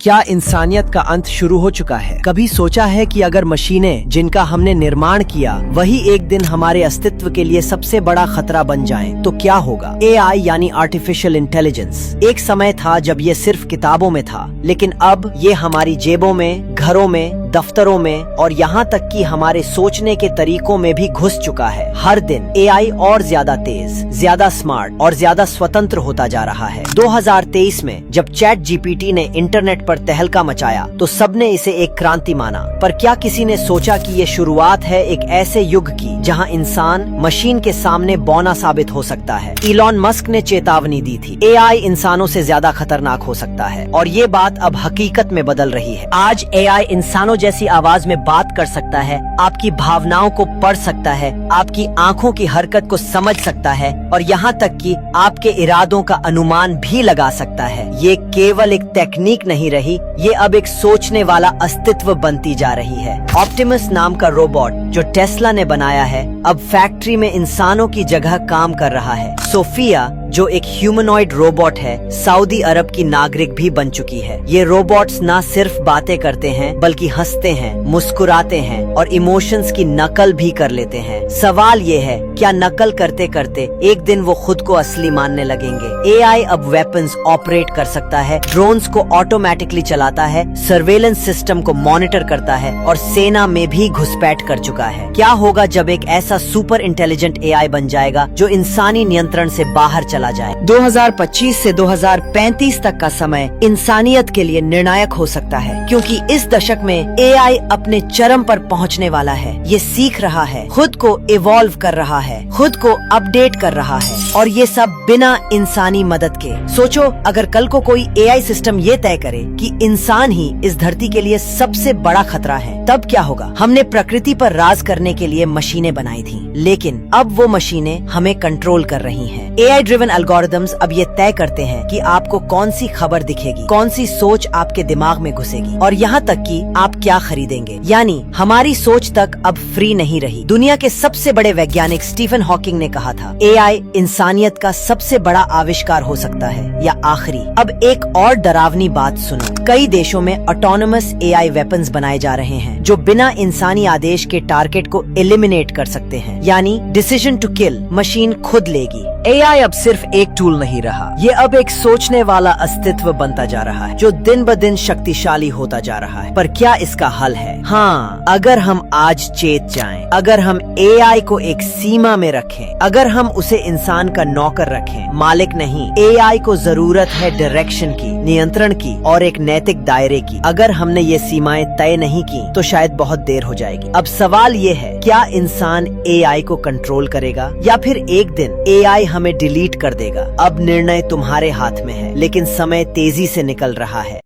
क्या इंसानियत का अंत शुरू हो चुका है? कभी सोचा है कि अगर मशीनें जिनका हमने निर्माण किया वही एक दिन हमारे अस्तित्व के लिए सबसे बड़ा खतरा बन जाएं, तो क्या होगा? AI यानी आर्टिफिशियल इंटेलिजेंस एक समय था जब ये सिर्फ किताबों में था, लेकिन अब ये हमारी जेबों में, घरों में, दफ्तरों में और यहाँ तक कि हमारे सोचने के तरीकों में भी घुस चुका है। हर दिन AI और ज्यादा तेज, ज्यादा स्मार्ट और ज्यादा स्वतंत्र होता जा रहा है। 2023 में जब ChatGPT ने इंटरनेट पर तहलका मचाया तो सबने इसे एक क्रांति माना, पर क्या किसी ने सोचा कि ये शुरुआत है एक ऐसे युग की जहां इंसान मशीन के सामने बौना साबित हो सकता है। इलॉन मस्क ने चेतावनी दी थी, AI इंसानों से ज्यादा खतरनाक हो सकता है, और ये बात अब हकीकत में बदल रही है। आज AI इंसानों जैसी आवाज में बात कर सकता है, आपकी भावनाओं को पढ़ सकता है, आपकी आंखों की हरकत को समझ सकता है और यहाँ तक कि आपके इरादों का अनुमान भी लगा सकता है। ये केवल एक तकनीक नहीं रही, ये अब एक सोचने वाला अस्तित्व बनती जा रही है। ऑप्टिमस नाम का रोबोट जो टेस्ला ने बनाया है, अब फैक्ट्री में इंसानों की जगह काम कर रहा है। सोफिया जो एक ह्यूमनॉइड रोबोट है, सऊदी अरब की नागरिक भी बन चुकी है। ये रोबोट्स ना सिर्फ बातें करते हैं बल्कि हंसते हैं, मुस्कुराते हैं और इमोशंस की नकल भी कर लेते हैं। सवाल ये है, क्या नकल करते करते एक दिन वो खुद को असली मानने लगेंगे? AI अब वेपन्स ऑपरेट कर सकता है, ड्रोन्स को ऑटोमेटिकली चलाता है, सर्वेलेंस सिस्टम को मॉनिटर करता है और सेना में भी घुसपैठ कर चुका है। क्या होगा जब एक ऐसा सुपर इंटेलिजेंट AI बन जाएगा जो इंसानी नियंत्रण से बाहर चला जाए? 2025 से 2035 तक का समय इंसानियत के लिए निर्णायक हो सकता है, क्योंकि इस दशक में AI अपने चरम पर पहुंचने वाला है। ये सीख रहा है, खुद को इवॉल्व कर रहा है, खुद को अपडेट कर रहा है, और ये सब बिना इंसानी मदद के। सोचो, अगर कल को कोई AI सिस्टम ये तय करे कि इंसान ही इस धरती के लिए सबसे बड़ा खतरा है, तब क्या होगा? हमने प्रकृति पर राज करने के लिए मशीनें बनाई थी, लेकिन अब वो मशीनें हमें कंट्रोल कर रही हैं। AI ड्रिवन एल्गोरिथम्स अब ये तय करते हैं कि आपको कौन सी खबर दिखेगी, कौन सी सोच आपके दिमाग में घुसेगी और यहाँ तक कि आप क्या खरीदेंगे। यानी हमारी सोच तक अब फ्री नहीं रही। दुनिया के सबसे बड़े वैज्ञानिक स्टीफन हॉकिंग ने कहा था, AI इंसानियत का सबसे बड़ा आविष्कार हो सकता है या आखिरी। अब एक और डरावनी बात सुनो, कई देशों में ऑटोनोमस AI वेपन्स बनाए जा रहे हैं जो बिना इंसानी आदेश के टारगेट को एलिमिनेट कर सकते हैं। यानी डिसीजन टू किल मशीन खुद लेगी। AI अब सिर्फ एक टूल नहीं रहा, ये अब एक सोचने वाला अस्तित्व बनता जा रहा है जो दिन ब दिन शक्तिशाली होता जा रहा है। पर क्या इसका हल है? हाँ, अगर हम आज चेत जाएं, अगर हम AI को एक सीमा में रखें, अगर हम उसे इंसान का नौकर रखें, मालिक नहीं। AI को जरूरत है डायरेक्शन की, नियंत्रण की और एक नैतिक दायरे की। अगर हमने ये सीमाएं तय नहीं की तो शायद बहुत देर हो जाएगी। अब सवाल ये है, क्या इंसान AI को कंट्रोल करेगा या फिर एक दिन AI हमें डिलीट कर देगा? अब निर्णय तुम्हारे हाथ में है, लेकिन समय तेजी से निकल रहा है।